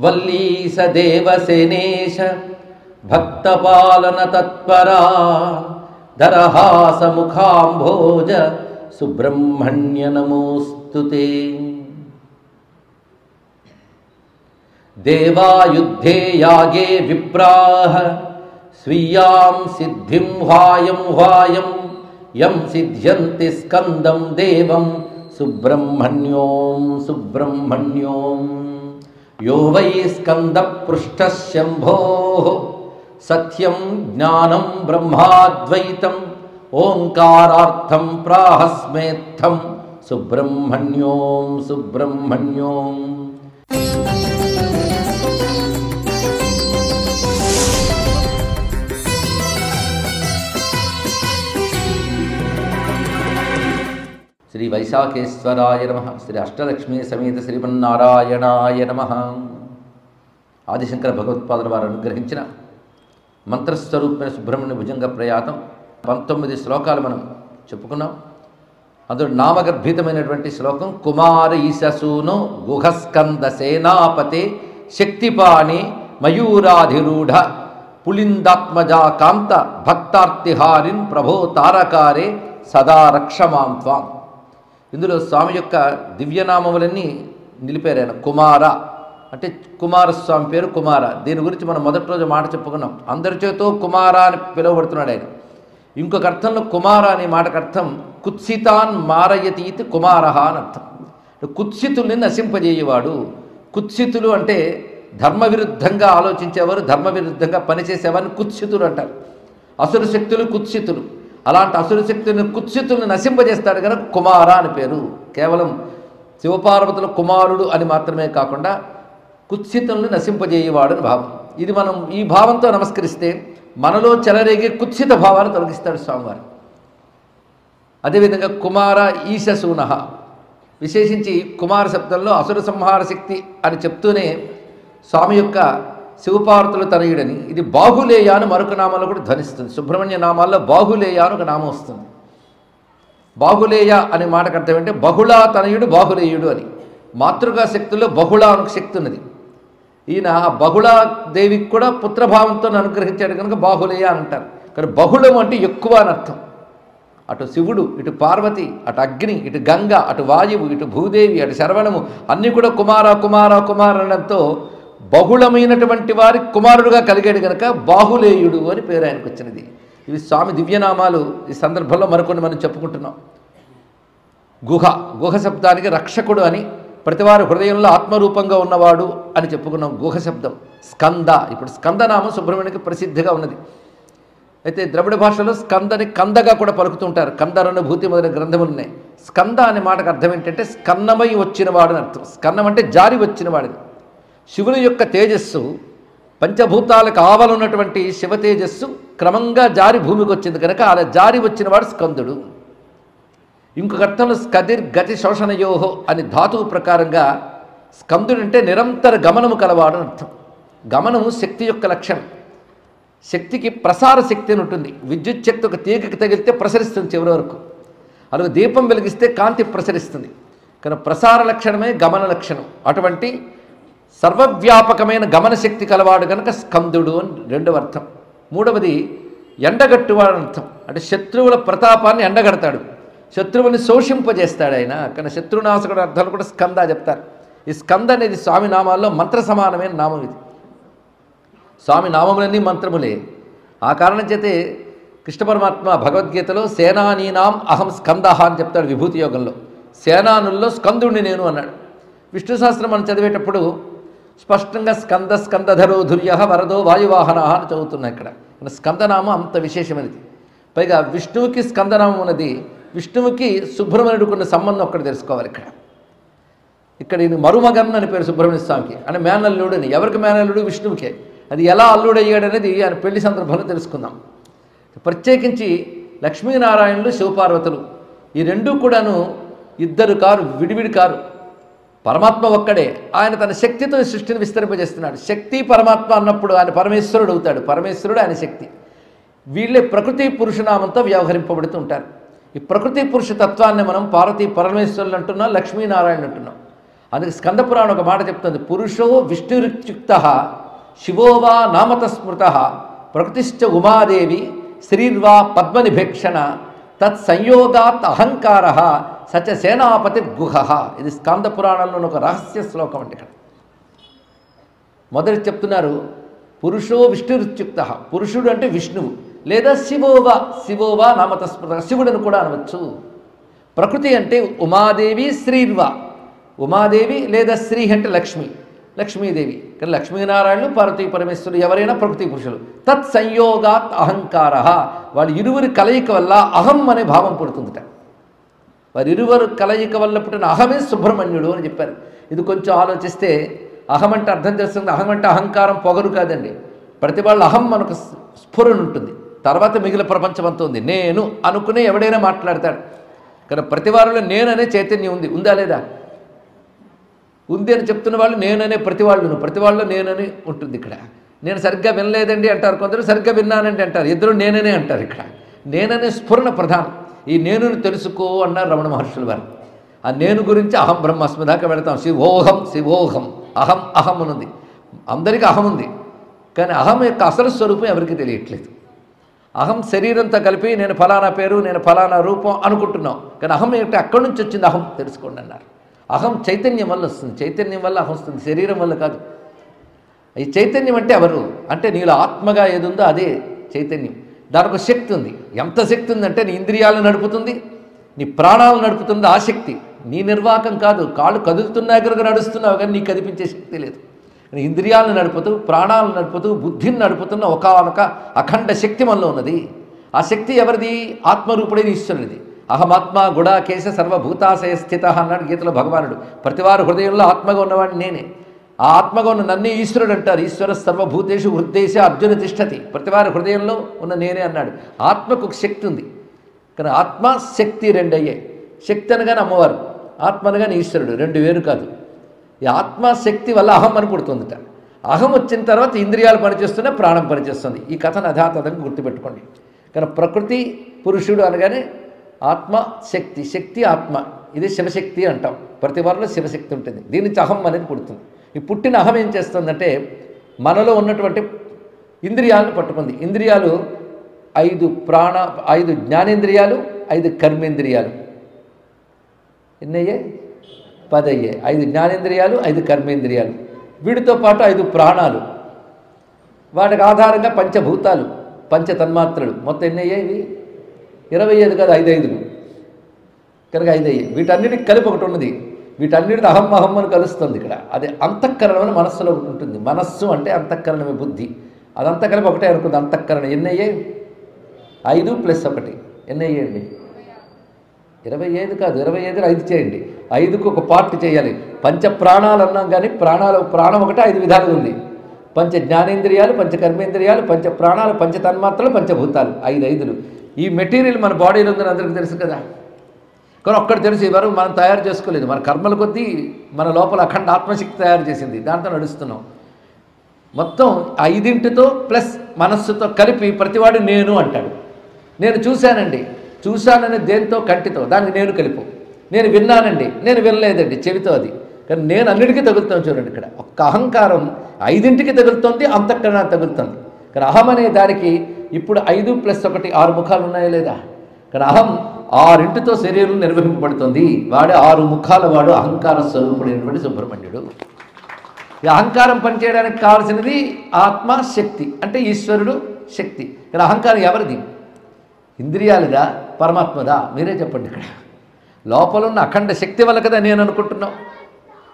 వల్లీస దేవసేనేశ భక్తపాలన తత్పరా దరహాస ముఖాంభోజ సుబ్రహ్మణ్య నమోస్తుతే. దేవాయుద్ధే యాగే విప్రాః స్వీయాం సిద్ధిం హ్వాయం హ్వాయం యం సిద్ధ్యంతి స్కందం దేవం సుబ్రహ్మణ్యోం సుబ్రహ్మణ్యోం. యో వై స్కంద పృష్ఠః శంభోః సత్యం జ్ఞానం బ్రహ్మాద్వైతం ఓంకారార్థం ప్రాహస్మేత్థం సుబ్రహ్మణ్యోం సుబ్రహ్మణ్యోం. శ్రీ వైశాఖేశ్వరాయ నమః. శ్రీ అష్టలక్ష్మీ సమేత శ్రీమన్నారాయణాయ నమః. ఆదిశంకర భగవత్పాదుల వారు అనుగ్రహించిన మంత్రస్వరూపమైన సుబ్రహ్మణ్య భుజంగ ప్రయాతం 19 శ్లోకాలు మనం చెప్పుకున్నాం. అందులో నామగర్భితమైనటువంటి శ్లోకం కుమార ఈశసూను గుహస్కంద సేనాపతే శక్తిపాణి మయూరాధిరూఢ పులిందాత్మజా కాంత భక్తార్తిహారిన్ ప్రభో తారకారే సదా రక్షమాం త్వాం. ఇందులో స్వామి యొక్క దివ్యనామములన్నీ నిలిపారు. ఆయన కుమార అంటే కుమారస్వామి పేరు కుమార. దీని గురించి మనం మొదటి రోజు మాట చెప్పుకున్నాం. అందరి చేతో కుమార అని పిలువబడుతున్నాడు ఆయన. ఇంకొక అర్థంలో కుమార అనే మాటకు అర్థం కుత్సితాన్ మారయతీతి కుమారహ అని అర్థం. కుత్సితుల్ని నశింపజేయవాడు. కుత్సితులు అంటే ధర్మ విరుద్ధంగా ఆలోచించేవారు, ధర్మ విరుద్ధంగా పనిచేసేవారిని కుత్సితులు అంటారు. అసుర శక్తులు కుత్సితులు. అలాంటి అసుర శక్తులను కుత్సితులను నశింపజేస్తాడు కనుక కుమార అని పేరు. కేవలం శివపార్వతుల కుమారుడు అని మాత్రమే కాకుండా కుత్సితులను నశింపజేయవాడు అని భావం. ఇది మనం ఈ భావంతో నమస్కరిస్తే మనలో చెలరేగే కుత్సిత భావాన్ని తొలగిస్తాడు స్వామివారు. అదేవిధంగా కుమార ఈశసూన, విశేషించి కుమార శబ్దంలో అసుర సంహార శక్తి అని చెప్తూనే స్వామి యొక్క శివపార్వతుల తనయుడని. ఇది బాహులేయ అని మరొక నామాల్లో కూడా ధ్వనిస్తుంది. సుబ్రహ్మణ్య నామాల్లో బాహులేయ అని ఒక నామం వస్తుంది. బాహులేయ అనే మాటకు అర్థం ఏంటంటే బహుళా తనయుడు బాహులేయుడు అని. మాతృగా శక్తుల్లో బహుళ అను శక్తి ఉన్నది. ఈయన ఆ బహుళాదేవికి కూడా పుత్రభావంతో అనుగ్రహించాడు కనుక బాహులేయ అని అంటారు. కానీ బహుళం అంటే ఎక్కువ అని అర్థం. అటు శివుడు, ఇటు పార్వతి, అటు అగ్ని, ఇటు గంగ, అటు వాయువు, ఇటు భూదేవి, అటు శరవణము అన్నీ కూడా కుమార కుమార కుమార అనడంతో బహుళమైనటువంటి వారి కుమారుడుగా కలిగాడు కనుక బాహులేయుడు అని పేరు ఆయనకు వచ్చినది. ఇవి స్వామి దివ్యనామాలు. ఈ సందర్భంలో మరికొన్ని మనం చెప్పుకుంటున్నాం. గుహ, గుహ శబ్దానికి రక్షకుడు అని, ప్రతివారి హృదయంలో ఆత్మరూపంగా ఉన్నవాడు అని చెప్పుకున్నాం. గుహ శబ్దం. స్కంద, ఇప్పుడు స్కందనామం సుబ్రహ్మణ్యునికి ప్రసిద్ధిగా ఉన్నది. అయితే ద్రవిడ భాషలో స్కందని కందగా కూడా పలుకుతుంటారు. కందరనుభూతి మొదలైన గ్రంథములు ఉన్నాయి. స్కంద అనే మాటకు అర్థం ఏంటంటే స్కన్నమై వచ్చినవాడు అని అర్థం. స్కన్నం అంటే జారి వచ్చినవాడిని. శివుని యొక్క తేజస్సు పంచభూతాలకు ఆవలున్నటువంటి శివ తేజస్సు క్రమంగా జారి భూమికి వచ్చింది కనుక అలా జారి వచ్చినవాడు స్కందుడు. ఇంకొక అర్థంలో స్కదిర్ గతి శోషణయోహో అని ధాతువు ప్రకారంగా స్కందుడు అంటే నిరంతర గమనము కలవాడు అని అర్థం. గమనము శక్తి యొక్క లక్షణం. శక్తికి ప్రసార శక్తి అని ఉంటుంది. విద్యుత్ శక్తి ఒక తీగకి తగిలితే ప్రసరిస్తుంది చివరి వరకు. అలాగే దీపం వెలిగిస్తే కాంతి ప్రసరిస్తుంది. కానీ ప్రసార లక్షణమే గమన లక్షణం. అటువంటి సర్వవ్యాపకమైన గమన శక్తి కలవాడు కనుక స్కందుడు అని రెండవ అర్థం. మూడవది ఎండగట్టువాడు అర్థం. అంటే శత్రువుల ప్రతాపాన్ని ఎండగడతాడు, శత్రువుని శోషింపజేస్తాడు ఆయన. కానీ శత్రునాశకుడు అర్థాలు కూడా స్కంద చెప్తారు. ఈ స్కంద అనేది స్వామి నామాల్లో మంత్ర సమానమైన నామం. ఇది స్వామి నామములన్నీ మంత్రములే. ఆ కారణం చేతే కృష్ణ పరమాత్మ భగవద్గీతలో సేనానీనాం అహం స్కంద అని చెప్తాడు. విభూతి యోగంలో సేనానుల్లో స్కందుడిని నేను అన్నాడు. విష్ణు సహస్రం మనం చదివేటప్పుడు స్పష్టంగా స్కంద స్కందధరో ధుర్య వరదో వాయువాహన అని చదువుతున్నాయి. ఇక్కడ స్కందనామం అంత విశేషమైనది. పైగా విష్ణువుకి స్కందనామం ఉన్నది. విష్ణువుకి సుబ్రహ్మణ్యుడికున్న సంబంధం ఒక్కటి తెలుసుకోవాలి. ఇక్కడ ఈయన మరుమగన్ అని పేరు సుబ్రహ్మణ్య స్వామికి. అంటే మేనల్లుడు అని. ఎవరికి మేనల్లుడు? విష్ణువుకే. అది ఎలా అల్లుడయ్యాడనేది ఆయన పెళ్లి సందర్భంలో తెలుసుకుందాం. ప్రత్యేకించి లక్ష్మీనారాయణులు శివపార్వతులు ఈ రెండూ కూడాను ఇద్దరు కారు, విడివిడి కారు. పరమాత్మ ఒక్కడే. ఆయన తన శక్తితో సృష్టిని విస్తరింపజేస్తున్నాడు. శక్తి పరమాత్మ అన్నప్పుడు ఆయన పరమేశ్వరుడు అవుతాడు. పరమేశ్వరుడు ఆయన శక్తి. వీళ్ళే ప్రకృతి పురుషనామంతో వ్యవహరింపబడుతూ ఉంటారు. ఈ ప్రకృతి పురుష తత్వాన్ని మనం పార్వతీ పరమేశ్వరులు అంటున్నాం, లక్ష్మీనారాయణ అంటున్నాం. అందుకే స్కంద పురాణం ఒక మాట చెప్తుంది, పురుషో విష్ణురుక్యుక్త శివోవా నామత స్మృత ప్రకృతిశ్చ ఉమాదేవి శ్రీర్వా పద్మనిభేక్షణ తత్సంయోగాత్ అహంకార సచ సేనాపతి గుహ. ఇది స్కంద పురాణంలో ఒక రహస్య శ్లోకం అండి. ఇక్కడ మొదటి చెప్తున్నారు పురుషో విష్ణురుత్యుక్త, పురుషుడు అంటే విష్ణువు లేదా శివోవా నామత స్మృత, శివుడని కూడా అనవచ్చు. ప్రకృతి అంటే ఉమాదేవి శ్రీర్వా, ఉమాదేవి లేదా శ్రీ అంటే లక్ష్మీదేవి. కానీ లక్ష్మీనారాయణులు పార్వతీ పరమేశ్వరులు ఎవరైనా ప్రకృతి పురుషులు. తత్ సంయోగాత్ అహంకార, వాళ్ళ ఇరువురి కలయిక వల్ల అహం అనే భావం పుడుతుందిట. వారి ఇరువురు కలయిక వల్ల పుట్టిన అహమే సుబ్రహ్మణ్యుడు అని చెప్పారు. ఇది కొంచెం ఆలోచిస్తే అహం అంటే అర్థం చేస్తుంది. అహం అంటే అహంకారం, పొగరు కాదండి. ప్రతి వాళ్ళ అహం మనకు స్ఫురణ ఉంటుంది, తర్వాత మిగిలిన ప్రపంచం అంతా ఉంది. నేను అనుకునే ఎవడైనా మాట్లాడతాడు. కానీ ప్రతి వారిలో నేననే చైతన్యం ఉందా లేదా? ఉంది అని చెప్తున్న వాళ్ళు నేననే ప్రతి వాళ్ళలో నేనని ఉంటుంది. ఇక్కడ నేను సరిగ్గా వినలేదండి అంటారు కొందరు, సరిగ్గా విన్నానండి అంటారు, ఇద్దరు నేననే అంటారు. ఇక్కడ నేననే స్ఫురణ ప్రధానం. ఈ నేనుని తెలుసుకో అన్నారు రమణ మహర్షుల వారు. ఆ నేను గురించి అహం బ్రహ్మాస్మి దాకా వెళతాం. శివోహం అహం అనుంది. అందరికీ అహం ఉంది, కానీ అహం యొక్క అసలు స్వరూపం ఎవరికి తెలియట్లేదు. అహం శరీరంతో కలిపి నేను ఫలానా పేరు, నేను ఫలానా రూపం అనుకుంటున్నాం, కానీ అహం ఏంటి, అక్కడి నుంచి వచ్చింది అహం తెలుసుకోండి అన్నారు. అహం చైతన్యం వల్ల వస్తుంది, చైతన్యం వల్ల అహం వస్తుంది, శరీరం వల్ల కాదు. ఈ చైతన్యం అంటే ఎవరు అంటే నీలో ఆత్మగా ఏది ఉందో అదే చైతన్యం. దానికి ఒక శక్తి ఉంది. ఎంత శక్తి ఉందంటే నీ ఇంద్రియాలను నడుపుతుంది, నీ ప్రాణాలను నడుపుతుంది. ఆ శక్తి నీ నిర్వాహకం కాదు. కాళ్ళు కదులుతున్నా కనుక నడుస్తున్నావు, కానీ నీకు కనిపించే శక్తి లేదు. ఇంద్రియాలను నడుపుతూ, ప్రాణాలను నడుపుతూ, బుద్ధిని నడుపుతున్న ఒకనొక అఖండ శక్తి మనలో ఉన్నది. ఆ శక్తి ఎవరిది? ఆత్మరూపుడైన ఈశ్వరుడిది. అహమాత్మ గుడాకేశ సర్వభూతాశయ స్థిత అన్నాడు గీతలో భగవానుడు. ప్రతివారు హృదయంలో ఆత్మగా ఉన్నవాడిని నేనే. ఆ ఆత్మగా ఉన్న నన్నే ఈశ్వరుడు అంటారు. ఈశ్వర సర్వభూతేషు హృదయేష అర్జున తిష్టతి, ప్రతివారి హృదయంలో ఉన్న నేనే అన్నాడు. ఆత్మకు ఒక శక్తి ఉంది, కానీ ఆత్మ శక్తి రెండు అయ్యాయి. శక్తి అనగానే అమ్మవారు, ఆత్మ అనగానే ఈశ్వరుడు, రెండు వేరు కాదు. ఈ ఆత్మశక్తి వల్ల అహం అని పుడుతుందిట. అహం వచ్చిన తర్వాత ఇంద్రియాలు పనిచేస్తూనే ప్రాణం పనిచేస్తుంది. ఈ కథను అధాతథంగా గుర్తుపెట్టుకోండి. కానీ ప్రకృతి పురుషుడు అనగానే ఆత్మ శక్తి, శక్తి ఆత్మ, ఇది శివశక్తి అంటాం. ప్రతి వారిలో శివశక్తి ఉంటుంది. దీని నుంచి అహం అనేది పుడుతుంది. ఈ పుట్టిన అహం ఏం చేస్తుందంటే మనలో ఉన్నటువంటి ఇంద్రియాలను పట్టుకుంది. ఇంద్రియాలు 5 జ్ఞానేంద్రియాలు, 5 కర్మేంద్రియాలు. ఎన్నయ్యాయి? 10 అయ్యాయి. 5 జ్ఞానేంద్రియాలు, 5 కర్మేంద్రియాలు, వీటితో పాటు 5 ప్రాణాలు, వాటికి ఆధారంగా పంచభూతాలు, పంచతన్మాత్రలు. మొత్తం ఎన్ని అయ్యాయి? ఇవి 25 కాదు, 5 కనుక 5 అయ్యాయి. వీటన్నిటికి కలిపి ఒకటి ఉన్నది. వీటన్నిటితో అహం అని కలుస్తుంది. ఇక్కడ అది అంతఃకరణం అని మనస్సులో ఒకటి ఉంటుంది. మనస్సు అంటే అంతఃకరణమే, బుద్ధి. అదంతా కలిపి ఒకటే అనుకుంది అంతఃకరణం. ఎన్ని అయ్యాయి? 5 + 1 ఎన్ని అయ్యాయండి? 25 కాదు, 25 5 చేయండి. 5కు ఒక పార్ట్ చేయాలి. పంచ ప్రాణాలు అన్నాం, కానీ ప్రాణం ఒకటే 5 విధాలుగా ఉంది. పంచ జ్ఞానేంద్రియాలు, పంచ కర్మేంద్రియాలు, పంచ ప్రాణాలు, పంచ తన్మాత్రలు, పంచభూతాలు, 5 ఈ మెటీరియల్ మన బాడీలో ఉందని అందరికీ తెలుసు కదా. కానీ ఒక్కటి తెలుసు, ఈ వరకు మనం తయారు చేసుకోలేదు. మన కర్మల కొద్దీ మన లోపల అఖండ ఆత్మశక్తి తయారు చేసింది, దాంతో నడుస్తున్నాం. మొత్తం 5తో ప్లస్ మనస్సుతో కలిపి ప్రతివాడు నేను అంటాడు. నేను చూశానని దేంతో? కంటితో. దానికి నేను కలిపు. నేను విన్నానండి, నేను వినలేదండి చెవితో. అది కానీ నేను అన్నిటికీ తగులుతాను. చూడండి, ఇక్కడ ఒక్క అహంకారం 5కి తగులుతుంది, అంతఃకరణ తగులుతుంది. కానీ అహం అనే దానికి ఇప్పుడు 5 + 1 6 ముఖాలు ఉన్నాయా లేదా? కానీ అహం 6తో శరీరం నిర్వహింపబడుతుంది. వాడే 6 ముఖాల వాడు అహంకార స్వరూపుడైనటువంటి సుబ్రహ్మణ్యుడు. ఈ అహంకారం పనిచేయడానికి కావాల్సినది ఆత్మ శక్తి, అంటే ఈశ్వరుడు శక్తి. కానీ అహంకారం ఎవరిది? ఇంద్రియాలుగా, పరమాత్మదా? మీరే చెప్పండి. ఇక్కడ లోపల ఉన్న అఖండ శక్తి వల్ల కదా నేను అనుకుంటున్నావు.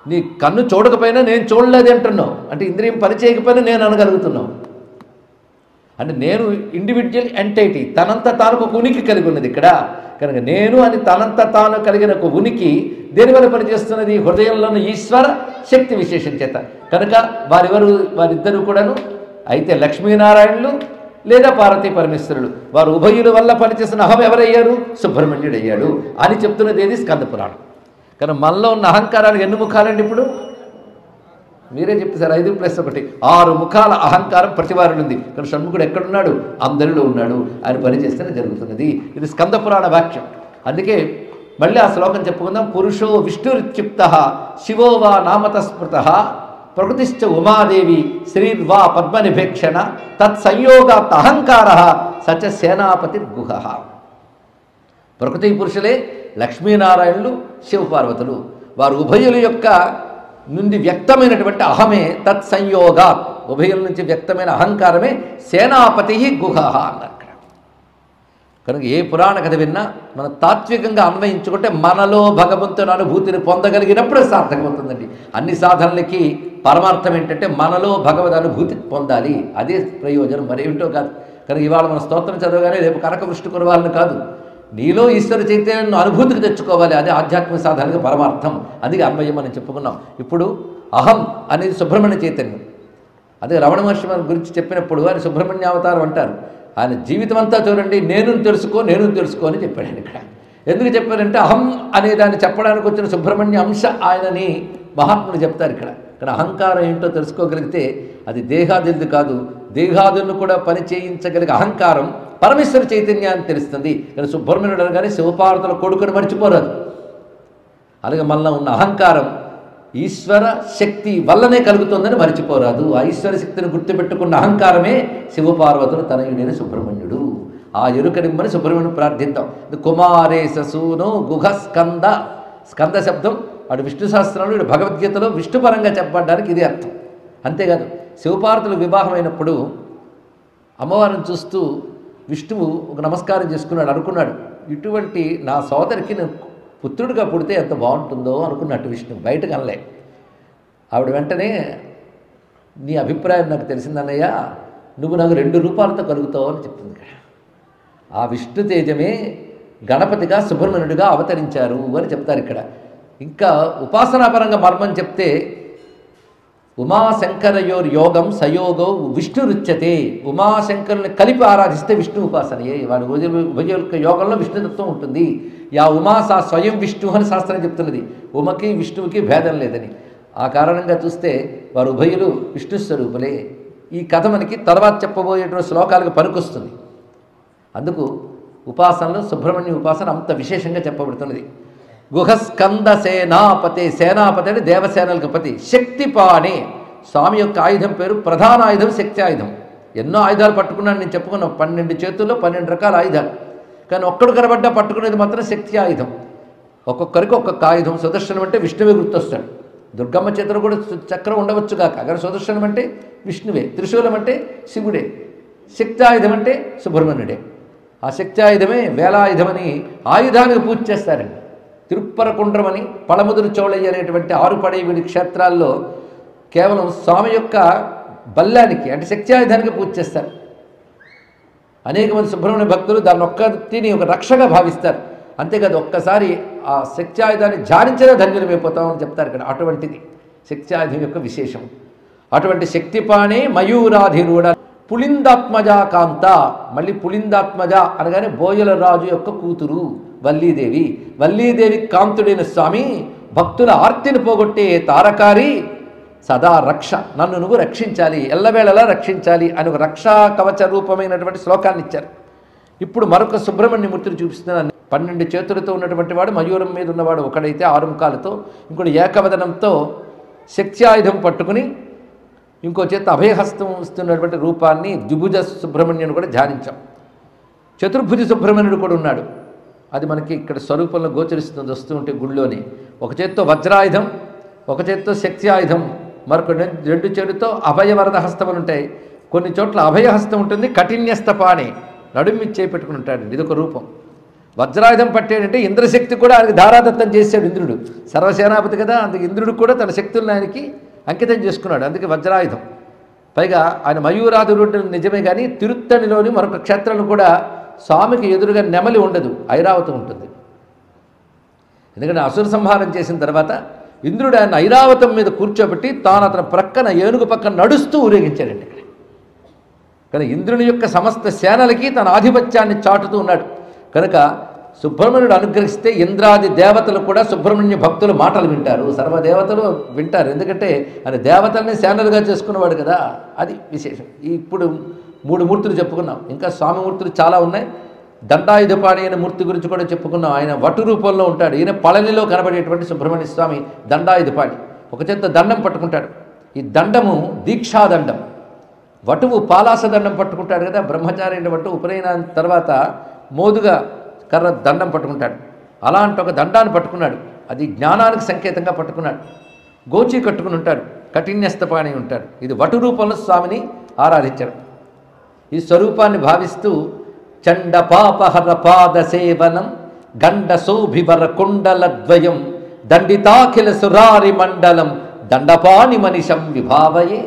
నీ కన్ను చూడకపోయినా నేను చూడలేదు అంటున్నావు, అంటే ఇంద్రియం పని చేయకపోయినా నేను అనగలుగుతున్నావు. అంటే నేను ఇండివిజువల్ ఎంటైటీ, తనంత తాను ఒక ఉనికి కలిగి ఉన్నది ఇక్కడ. కనుక నేను అని తనంత తాను కలిగిన ఒక ఉనికి దేనివల్ల పనిచేస్తున్నది? హృదయంలోని ఈశ్వర శక్తి విశేషం చేత. కనుక వారిద్దరూ కూడాను అయితే లక్ష్మీనారాయణులు లేదా పార్వతీ పరమేశ్వరుడు, వారు ఉభయుల వల్ల పనిచేసిన అహం ఎవరయ్యారు? సుబ్రహ్మణ్యుడు అయ్యాడు అని చెప్తున్నది ఏది? స్కంద పురాణం. కానీ మనలో ఉన్న అహంకారానికి ఎన్ని ముఖాలండి? ఇప్పుడు మీరే చెప్పేశారు, 5 + 1 6 ముఖాల అహంకారం ప్రతివారిలో ఉంది. కానీ షణ్ముఖుడు ఎక్కడున్నాడు? అందరిలో ఉన్నాడు. ఆయన పనిచేస్తేనే జరుగుతున్నది. ఇది స్కంద పురాణ వాక్యం. అందుకే మళ్ళీ ఆ శ్లోకం చెప్పుకుందాం. పురుషో విష్ణురిత్యుక్త శివో వా నామత స్మృత ప్రకృతిశ్చ ఉమాదేవి శ్రీర్వా పద్మనిభేక్షణ తత్సంయోగాత్ అహంకార సచ సేనాపతి గుహ. ప్రకృతి పురుషులే లక్ష్మీనారాయణులు, శివపార్వతులు. వారు ఉభయుల యొక్క నుండి వ్యక్తమైనటువంటి అహమే తత్సంయోగాత్, ఉభయుల నుంచి వ్యక్తమైన అహంకారమే సేనాపతి గుహ అన్నారు. కనుక ఏ పురాణ కథ విన్నా మనం తాత్వికంగా అన్వయించుకుంటే మనలో భగవంతుని అనుభూతిని పొందగలిగినప్పుడు సార్థకమవుతుందండి. అన్ని సాధనలకి పరమార్థం ఏంటంటే మనలో భగవద్ అనుభూతి పొందాలి, అదే ప్రయోజనం, మరేమిటో కాదు. కనుక ఇవాళ మన స్తోత్రం చదవగానే రేపు కనక వృష్టి కురవాలని కాదు, నీలో ఈశ్వర చైతన్యాన్ని అనుభూతికి తెచ్చుకోవాలి, అదే ఆధ్యాత్మిక సాధనకి పరమార్థం. అందుకే అన్వయం అని చెప్పుకున్నాం. ఇప్పుడు అహం అనేది సుబ్రహ్మణ్య చైతన్యం. అదే రమణ మహర్షి మన గురించి చెప్పినప్పుడు ఆయన సుబ్రహ్మణ్య అవతారం అంటారు. ఆయన జీవితం అంతా చూడండి, నేను తెలుసుకో అని చెప్పాడు ఆయన ఇక్కడ. ఎందుకు చెప్పారంటే అహం అనే దాన్ని చెప్పడానికి వచ్చిన సుబ్రహ్మణ్య అంశ ఆయనని మహాత్ములు చెప్తారు ఇక్కడ. కానీ అహంకారం ఏంటో తెలుసుకోగలిగితే అది దేహాదులది కాదు, దేహాదులను కూడా పని చేయించగలిగే అహంకారం పరమేశ్వర చైతన్యాన్ని తెలుస్తుంది. కానీ సుబ్రహ్మణ్యుడు అనగానే శివపార్వతుల కొడుకుని మర్చిపోరాదు. అలాగే మనలో ఉన్న అహంకారం ఈశ్వర శక్తి వల్లనే కలుగుతుందని మర్చిపోరాదు. ఆ ఈశ్వర శక్తిని గుర్తుపెట్టుకున్న అహంకారమే శివపార్వతులు తనయుడైన సుబ్రహ్మణ్యుడు. ఆ ఎరుకనిమ్మని సుబ్రహ్మణ్యుడు ప్రార్థిద్దాం. కుమారే ససూనో గుహ స్కంద, స్కంద శబ్దం అటు విష్ణు సహస్రంలో ఇటు భగవద్గీతలో విష్ణుపరంగా చెప్పడానికి ఇది అర్థం. అంతేకాదు శివపార్వతులు వివాహమైనప్పుడు అమ్మవారిని చూస్తూ విష్ణువు ఒక నమస్కారం చేసుకున్నాడు. అనుకున్నాడు, ఇటువంటి నా సోదరికి నేను పుత్రుడిగా పుడితే ఎంత బాగుంటుందో అనుకున్నట్టు విష్ణువు. బయటకు అనలే. ఆవిడ వెంటనే నీ అభిప్రాయం నాకు తెలిసిందన్నయ్య, నువ్వు నాకు 2 రూపాలతో కలుగుతావు అని చెప్తుంది. ఆ విష్ణు తేజమే గణపతిగా సుబ్రహ్మణ్యుడిగా అవతరించారు అని చెప్తారు ఇక్కడ. ఇంకా ఉపాసనాపరంగా మర్మం చెప్తే ఉమాశంకరయోర్ యోగం సయోగో విష్ణురుచ్యతే. ఉమాశంకరుని కలిపి ఆరాధిస్తే విష్ణు ఉపాసనయే. వాడి ఉభయ యొక్క యోగంలో విష్ణుతత్వం ఉంటుంది. యా ఉమా సా స్వయం విష్ణు అని శాస్త్రం చెప్తున్నది. ఉమకి విష్ణువుకి భేదం లేదని. ఆ కారణంగా చూస్తే వారు ఉభయులు విష్ణు స్వరూపులే. ఈ కథ మనకి తర్వాత చెప్పబోయేటువంటి శ్లోకాలకు పనికొస్తుంది. అందుకు ఉపాసనలో సుబ్రహ్మణ్య ఉపాసన అంత విశేషంగా చెప్పబడుతున్నది. గుహస్కంద సేనాపతే, సేనాపతి అంటే దేవసేనలకు పతి. శక్తిపాణి, స్వామి యొక్క ఆయుధం పేరు ప్రధాన ఆయుధం శక్తి ఆయుధం. ఎన్నో ఆయుధాలు పట్టుకున్నాను నేను చెప్పుకున్నాను. 12 చేతుల్లో 12 రకాల ఆయుధాలు. కానీ ఒక్కడు కనబడ్డా పట్టుకునేది మాత్రం శక్తి ఆయుధం. ఒక్కొక్కరికి ఒక్కొక్క ఆయుధం. సుదర్శనం అంటే విష్ణువే గుర్తొస్తాడు. దుర్గమ్మ చేతిలో కూడా చక్రం ఉండవచ్చు కాక, అక్కడ సుదర్శనం అంటే విష్ణువే, త్రిశూలం అంటే శివుడే, శక్తి ఆయుధం అంటే సుబ్రహ్మణ్యుడే. ఆ శక్తి ఆయుధమే వేలాయుధమని ఆయుధానికి పూజ చేస్తారండి. తిరుప్పరకుండ్రమని పళముదురు చోళయ్య అనేటువంటి 6 పడేవిడి క్షేత్రాల్లో కేవలం స్వామి యొక్క బల్లానికి అంటే శక్తి ఆయుధానికి పూజ చేస్తారు. అనేక మంది సుబ్రహ్మణ్య భక్తులు దాన్ని ఒక్కటిని ఒక రక్షగా భావిస్తారు. అంతేకాదు ఒక్కసారి ఆ శక్తి ఆయుధాన్ని ధ్యానించినా ధన్యులమైపోతామని చెప్తారు ఇక్కడ. అటువంటిది శక్తి ఆయుధం యొక్క విశేషం. అటువంటి శక్తిపాణే మయూరాధిరూఢ పులిందాత్మజ కాంత. మళ్ళీ పులిందాత్మజ అనగానే బోయల రాజు యొక్క కూతురు వల్లీదేవి. వల్లీదేవి కాంతుడైన స్వామి భక్తుల ఆర్తిని పోగొట్టే తారకారి సదా రక్ష, నన్ను నువ్వు రక్షించాలి, ఎల్లవేళలా రక్షించాలి అని ఒక రక్షా కవచ రూపమైనటువంటి శ్లోకాన్ని ఇచ్చారు. ఇప్పుడు మరొక సుబ్రహ్మణ్యమూర్తిని చూపిస్తున్నాను. 12 చేతులతో ఉన్నటువంటి వాడు, మయూరం మీద ఉన్నవాడు ఒకడైతే 6 ముఖాలతో, ఇంకోటి ఏకవదనంతో శక్తి ఆయుధం పట్టుకుని ఇంకో చేత అభయహస్తం ఇస్తున్నటువంటి రూపాన్ని ద్విభుజ సుబ్రహ్మణ్యుని కూడా ధ్యానించాం. చతుర్భుజ సుబ్రహ్మణ్యుడు కూడా ఉన్నాడు. అది మనకి ఇక్కడ స్వరూపంలో గోచరిస్తుంది వస్తూ ఉంటే గుళ్ళోని. ఒక చేత్తో వజ్రాయుధం, ఒక చేత్తో శక్తి ఆయుధం, మరొక 2 చేతులతో అభయవరద హస్తం అని ఉంటాయి. కొన్ని చోట్ల అభయహస్తం ఉంటుంది, కఠిన్యస్తపాణి నడుమి చేపెట్టుకుని ఉంటాడు. ఇదొక రూపం. వజ్రాయుధం పట్టాడంటే ఇంద్రశక్తి కూడా ఆయనకి ధారాదత్తం చేశాడు ఇంద్రుడు. సర్వసేనాపతి కదా, అందుకే ఇంద్రుడు కూడా తన శక్తులను ఆయనకి అంకితం చేసుకున్నాడు. అందుకే వజ్రాయుధం. పైగా ఆయన మయూరాధురుడు నిజమే కానీ తిరుత్తణిలోని మరొక క్షేత్రంలో కూడా స్వామికి ఎదురుగా నెమలి ఉండదు, ఐరావతం ఉంటుంది. ఎందుకంటే అసుర సంహారం చేసిన తర్వాత ఇంద్రుడు ఆయన ఐరావతం మీద కూర్చోబెట్టి తాను అతని ప్రక్కన ఏనుగు పక్కన నడుస్తూ ఊరేగించాడండి ఇక్కడ. కానీ ఇంద్రుని యొక్క సమస్త సేనలకి తన ఆధిపత్యాన్ని చాటుతూ ఉన్నాడు. కనుక సుబ్రహ్మణ్యుడు అనుగ్రహిస్తే ఇంద్రాది దేవతలు కూడా సుబ్రహ్మణ్య భక్తుల మాటలు వింటారు, సర్వదేవతలు వింటారు. ఎందుకంటే ఆయన దేవతల్ని సేనలుగా చేసుకున్నవాడు కదా, అది విశేషం. ఇప్పుడు 3 మూర్తులు చెప్పుకున్నాం, ఇంకా స్వామి మూర్తులు చాలా ఉన్నాయి. దండాయుధపాణి అయిన మూర్తి గురించి కూడా చెప్పుకున్నాం. ఆయన వటు రూపంలో ఉంటాడు. ఈయన పళనిలో కనబడేటువంటి సుబ్రహ్మణ్య స్వామి దండాయుధపాణి. ఒక చేత దండం పట్టుకుంటాడు. ఈ దండము దీక్షాదండం. వటువు పాలాస దండం పట్టుకుంటాడు కదా, బ్రహ్మచారి అయిన వటు ఉపనయన తర్వాత మోదుగా కర్ర దండం పట్టుకుంటాడు. అలాంటి ఒక దండాన్ని పట్టుకున్నాడు. అది జ్ఞానానికి సంకేతంగా పట్టుకున్నాడు. గోచి కట్టుకుని ఉంటాడు. కఠిన్యస్తపాణి ఉంటాడు. ఇది వటు రూపంలో స్వామిని ఆరాధించాడు. ఈ స్వరూపాన్ని భావిస్తూ చండ పాపహర పాద సేవనం గండ శోభివర కుండలద్వయం దండితాఖిల సురారి మండలం దండపాణి మనిషం విభావయే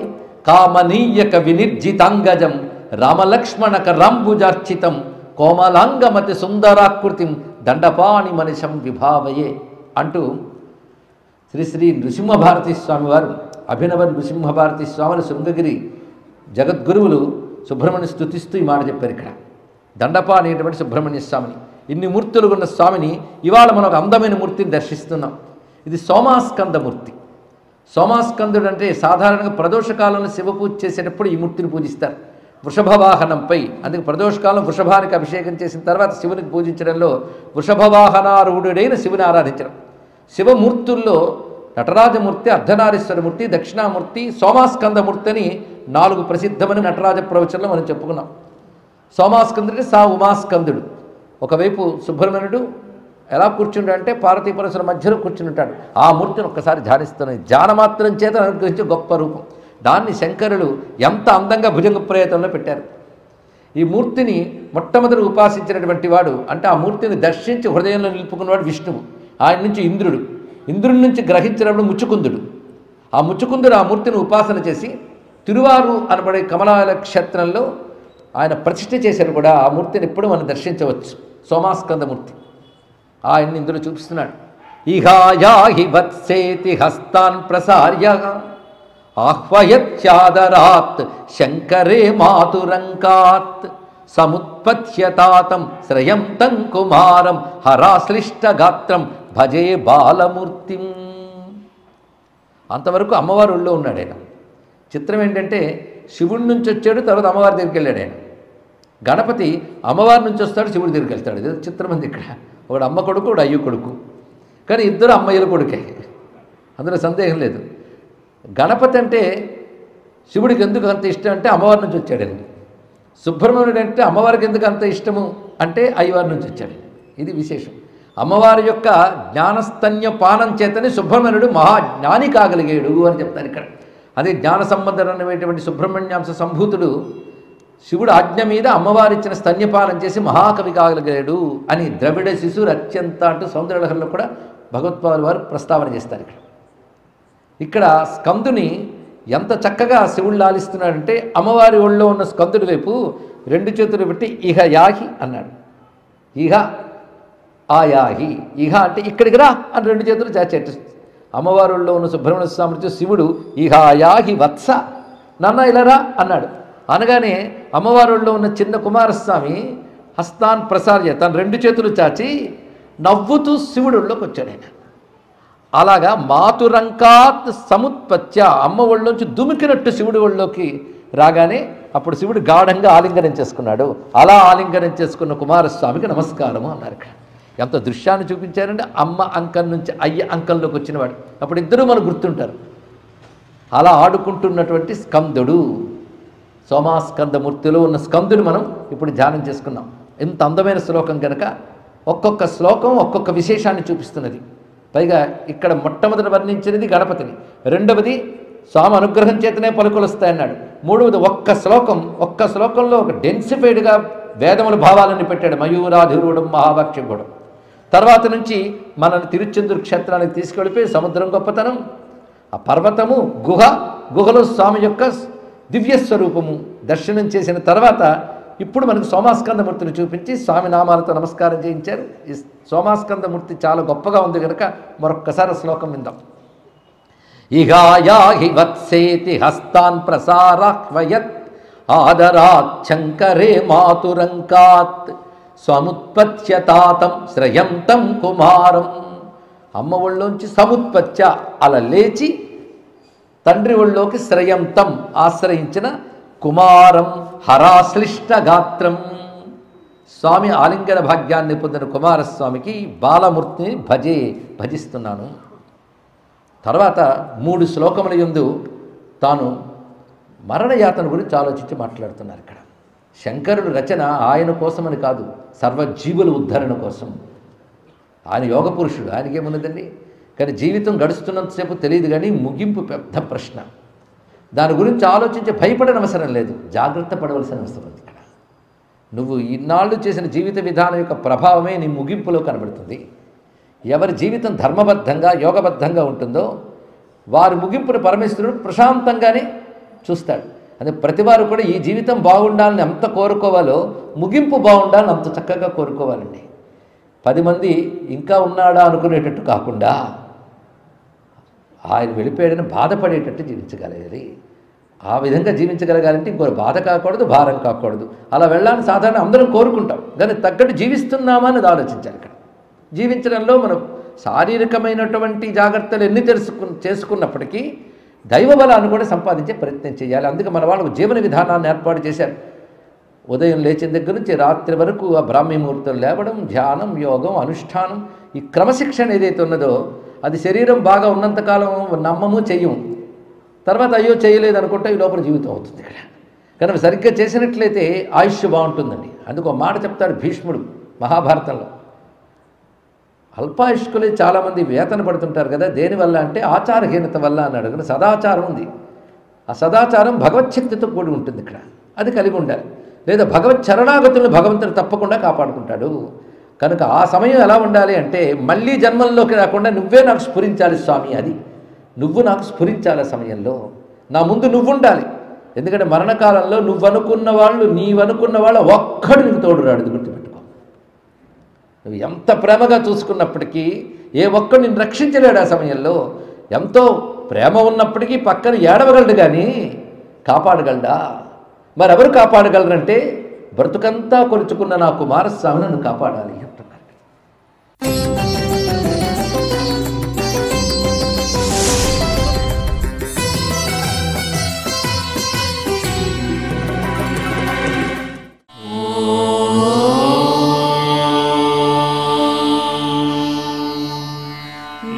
కామనీయక వినిర్జితాంగజం రామలక్ష్మణక రాంబుజార్చితం కోమలాంగమతి సుందరాకృతిం దండపాణి మనిషం విభావయే అంటూ శ్రీ శ్రీ నృసింహభారతీ స్వామి వారు, అభినవ నృసింహభారతీ స్వామిని శృంగగిరి జగద్గురువులు సుబ్రహ్మణ్య స్తుతిస్తూ ఈ మాట చెప్పారు. ఇక్కడ దండపాణి అనేటువంటి సుబ్రహ్మణ్య స్వామిని, ఇన్ని మూర్తులు ఉన్న స్వామిని ఇవాళ మనం ఒక అందమైన మూర్తిని దర్శిస్తున్నాం. ఇది సోమాస్కందమూర్తి. సోమాస్కందుడు అంటే సాధారణంగా ప్రదోషకాలంలో శివ పూజ చేసేటప్పుడు ఈ మూర్తిని పూజిస్తారు. వృషభవాహనంపై, అందుకే ప్రదోషకాలం వృషభానికి అభిషేకం చేసిన తర్వాత శివునికి పూజించడంలో వృషభవాహనారూఢుడైన శివుని ఆరాధించడం. శివమూర్తుల్లో నటరాజమూర్తి, అర్ధనారీశ్వరమూర్తి, దక్షిణామూర్తి, సోమాస్కందమూర్తి అని 4 ప్రసిద్ధమైన నటరాజ ప్రవచనంలో మనం చెప్పుకున్నాం. సోమాస్కందుడు సా ఉమాస్కందుడు. ఒకవైపు సుబ్రహ్మణ్యుడు ఎలా కూర్చుంటాడంటే పార్వతీపరశుల మధ్యలో కూర్చుని ఉంటాడు. ఆ మూర్తిని ఒక్కసారి ధ్యానిస్తున్నాయి. ధ్యానమాత్రం చేత అనుగ్రహించే గొప్ప రూపం. దాన్ని శంకరులు ఎంత అందంగా భుజంగ ప్రయత్నంలో పెట్టారు. ఈ మూర్తిని మొట్టమొదటి ఉపాసించినటువంటి వాడు, అంటే ఆ మూర్తిని దర్శించి హృదయంలో నిలుపుకున్నవాడు విష్ణువు. ఆయన నుంచి ఇంద్రుడు, ఇంద్రుడి నుంచి గ్రహించినప్పుడు ముచ్చుకుందుడు. ఆ ముచ్చుకుందుడు ఆ మూర్తిని ఉపాసన చేసి తిరువారు అనబడే కమలాల క్షేత్రంలో ఆయన ప్రతిష్ఠ చేశారు కూడా. ఆ మూర్తిని ఎప్పుడు మనం దర్శించవచ్చు. సోమాస్కందమూర్తి ఆయన్ని ఇందులో చూపిస్తున్నాడు. ఇహాయాహి వత్సేతి హస్తాన్ ప్రసార్య ఆహ్వయత్యాదరాత్ శంకరే మాతురంకాత్ సముత్పత్యతాతం శ్రయం తం కుమారం హరాశ్లిష్టగాత్రం భజే బాలమూర్తిం. అంతవరకు అమ్మవారు ఒళ్ళో ఉన్నాడు ఆయన. చిత్రం ఏంటంటే శివుడి నుంచి వచ్చాడు, తర్వాత అమ్మవారి దగ్గరికి వెళ్ళాడు ఆయన. గణపతి అమ్మవారి నుంచి వస్తాడు, శివుడి దగ్గరికి వెళ్తాడు. ఇది చిత్రం ఉంది ఇక్కడ. ఒకడు అమ్మ కొడుకు, ఒకడు అయ్య కొడుకు, కానీ ఇద్దరు అమ్మయ్యల కొడుకే, అందులో సందేహం లేదు. గణపతి అంటే శివుడికి ఎందుకు అంత ఇష్టం అంటే అమ్మవారి నుంచి వచ్చాడండి. సుబ్రహ్మణ్యుడు అంటే అమ్మవారికి ఎందుకు అంత ఇష్టము అంటే అయ్యవారి నుంచి వచ్చాడు. ఇది విశేషం. అమ్మవారి యొక్క జ్ఞానస్తన్య పానం చేతనే సుబ్రహ్మణ్యుడు మహాజ్ఞాని కాగలిగాడు అని చెప్తారు ఇక్కడ. అదే జ్ఞాన సంబంధమైనటువంటి సుబ్రహ్మణ్యాంశ సంభూతుడు శివుడు ఆజ్ఞ మీద అమ్మవారి ఇచ్చిన స్తన్యపానం చేసి మహాకవి కాగలిగాడు అని ద్రవిడ శిశురు అత్యంత అంటూ సౌందర్యలహరిలో కూడా భగవత్పాదుల వారు ప్రస్తావన చేస్తారు. ఇక్కడ స్కందుని ఎంత చక్కగా శివుడు లాలిస్తున్నాడంటే అమ్మవారి ఒళ్ళో ఉన్న స్కందుడి వైపు 2 చేతులు పెట్టి ఇహ యాహి అన్నాడు. ఇహ ఆ యాహి, ఇహ అంటే ఇక్కడికి రా అని 2 చేతులు చాచేట. అమ్మవారి ఒళ్ళో ఉన్న సుబ్రహ్మణ్య స్వామి శివుడు ఇహ యాహి వత్స నన్న ఇలా రా అన్నాడు. అనగానే అమ్మవారి ఒళ్ళో ఉన్న చిన్న కుమారస్వామి హస్తాన్ ప్రసార్య తన 2 చేతులు చాచి నవ్వుతూ శివుడి ఒళ్ళోకి వచ్చాడు ఆయన. అలాగా మాతురంకాత్ సముత్పత్య అమ్మ ఒళ్ళోంచి దుమికినట్టు శివుడి ఒళ్ళోకి రాగానే అప్పుడు శివుడు గాఢంగా ఆలింగనం చేసుకున్నాడు. అలా ఆలింగనం చేసుకున్న కుమారస్వామికి నమస్కారము అన్నారు. ఇక్కడ ఎంత దృశ్యాన్ని చూపించారంటే అమ్మ అంకం నుంచి అయ్య అంకంలోకి వచ్చినవాడు. అప్పుడు ఇద్దరూ మనకు గుర్తుంటారు. అలా ఆడుకుంటున్నటువంటి స్కందుడు, సోమాస్కందమూర్తిలో ఉన్న స్కందుడు మనం ఇప్పుడు ధ్యానం చేసుకున్నాం. ఎంత అందమైన శ్లోకం కనుక ఒక్కొక్క శ్లోకం ఒక్కొక్క విశేషాన్ని చూపిస్తున్నది. పైగా ఇక్కడ మొట్టమొదటి వర్ణించినది గణపతిని, రెండవది స్వామి అనుగ్రహం చేతనే పలుకులు వస్తాయన్నాడు, మూడవది ఒక్క శ్లోకంలో ఒక డెన్సిఫైడ్గా వేదముల భావాలను పెట్టాడు. మయూరాధిరూఢం మహావాక్యగూఢం. తర్వాత నుంచి మనల్ని తిరుచెందూరు క్షేత్రానికి తీసుకెళ్ళిపోయి సముద్రం గొప్పతనం, ఆ పర్వతము, గుహలో స్వామి యొక్క దివ్యస్వరూపము దర్శనం చేసిన తర్వాత ఇప్పుడు మనకు సోమాస్కందమూర్తిని చూపించి స్వామి నామాలతో నమస్కారం చేయించారు. ఈ సోమాస్కందమూర్తి చాలా గొప్పగా ఉంది కనుక మరొక్కసారి శ్లోకం విందాం. ఇహాయాహి వత్సేతి హస్తాన్ ప్రసారాహ్వయత్ ఆదరాత్ శంకరే మాతురంకాత్ స్వముత్పత్యతాతం శ్రయం తం కుమారం. అమ్మ ఒళ్ళోంచి సముత్పత్య అలా లేచి తండ్రి ఒళ్ళోకి శ్రయంతం ఆశ్రయించిన కుమారం హరాశ్లిష్ట గాత్రం. స్వామి ఆలింగన భాగ్యాన్ని పొందిన కుమారస్వామికి బాలమూర్తిని భజిస్తున్నాను. తర్వాత 3 శ్లోకముల యందు తాను మరణయాతన గురించి ఆలోచించి మాట్లాడుతున్నారు. ఇక్కడ శంకరుడు రచన ఆయన కోసమని కాదు, సర్వజీవుల ఉద్ధరణ కోసం. ఆయన యోగ పురుషుడు, ఆయనకేమున్నదండి. కానీ జీవితం గడుస్తున్నంతసేపు తెలియదు, కానీ ముగింపు పెద్ద ప్రశ్న. దాని గురించి ఆలోచించి భయపడని అవసరం లేదు, జాగ్రత్త పడవలసిన అవసరం ఉంది. ఇక్కడ నువ్వు ఇన్నాళ్ళు చేసిన జీవిత విధానం యొక్క ప్రభావమే నీ ముగింపులో కనబడుతుంది. ఎవరి జీవితం ధర్మబద్ధంగా యోగబద్ధంగా ఉంటుందో వారి ముగింపును పరమేశ్వరుడు ప్రశాంతంగానే చూస్తాడు. అంటే ప్రతివారు కూడా ఈ జీవితం బాగుండాలని ఎంత కోరుకోవాలో ముగింపు బాగుండాలని అంత చక్కగా కోరుకోవాలండి. 10 మంది ఇంకా ఉన్నాడా అనుకునేటట్టు కాకుండా ఆయన వెళ్ళిపోయాడని బాధపడేటట్టు జీవించగలగాలి. ఆ విధంగా జీవించగలగాలంటే ఇంకో బాధ కాకూడదు, భారం కాకూడదు. అలా వెళ్ళాలని సాధారణ అందరం కోరుకుంటాం, దానికి తగ్గట్టు జీవిస్తున్నామా అనేది ఆలోచించాలి. ఇక్కడ జీవించడంలో మనం శారీరకమైనటువంటి జాగ్రత్తలు ఎన్ని చేసుకున్నప్పటికీ దైవబలాన్ని కూడా సంపాదించే ప్రయత్నం చేయాలి. అందుకే మన వాళ్ళకు జీవన విధానాన్ని ఏర్పాటు చేశారు. ఉదయం లేచిన దగ్గర నుంచి రాత్రి వరకు ఆ బ్రాహ్మీ ముహూర్తం లేవడం, ధ్యానం, యోగం, అనుష్ఠానం, ఈ క్రమశిక్షణ ఏదైతే ఉన్నదో అది శరీరం బాగా ఉన్నంతకాలం నమ్మము, చెయ్యము. తర్వాత అయ్యో చేయలేదు అనుకుంటే ఈ లోపల జీవితం అవుతుంది. ఇక్కడ కనుక సరిగ్గా చేసినట్లయితే ఆయుష్ బాగుంటుందండి. అందుకు ఒక మాట చెప్తాడు భీష్ముడు మహాభారతంలో. అల్పాయుష్కులే చాలామంది వేతన పడుతుంటారు కదా, దేనివల్ల అంటే ఆచారహీనత వల్ల అన్నాడు. కానీ సదాచారం ఉంది, ఆ సదాచారం భగవచ్ఛక్తితో కూడి ఉంటుంది. ఇక్కడ అది కలిగి ఉండాలి. లేదా భగవత్ చరణాగతులను భగవంతుడు తప్పకుండా కాపాడుకుంటాడు. కనుక ఆ సమయం ఎలా ఉండాలి అంటే మళ్ళీ జన్మల్లోకి రాకుండా నువ్వే నాకు స్ఫురించాలి స్వామి, అది నువ్వు నాకు స్ఫురించాలి. సమయంలో నా ముందు నువ్వు ఉండాలి. ఎందుకంటే మరణకాలంలో నీవనుకున్న వాళ్ళు ఒక్కడు నీకు తోడు రాడు, గుర్తుపెట్టుకో. నువ్వు ఎంత ప్రేమగా చూసుకున్నప్పటికీ ఏ ఒక్కడు నిన్ను రక్షించలేడు. ఆ సమయంలో ఎంతో ప్రేమ ఉన్నప్పటికీ పక్కన ఏడవగలడు, కానీ కాపాడగలడా? మరెవరు కాపాడగలరంటే బ్రతుకంతా కొలుచుకున్న నా కుమారస్వామి నన్ను కాపాడాలి అంటున్నారు.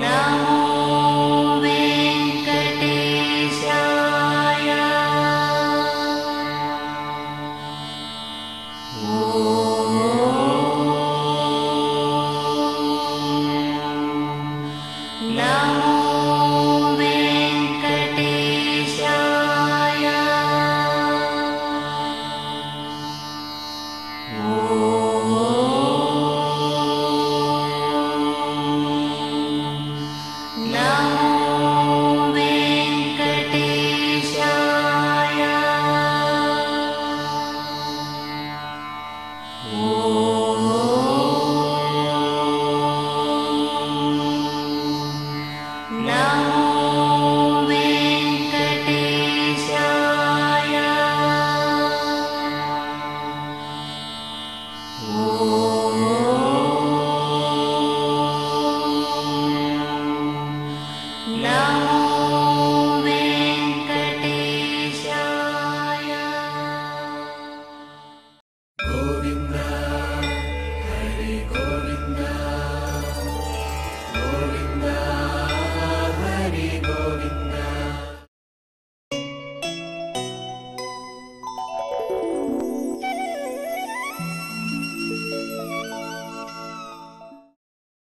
Now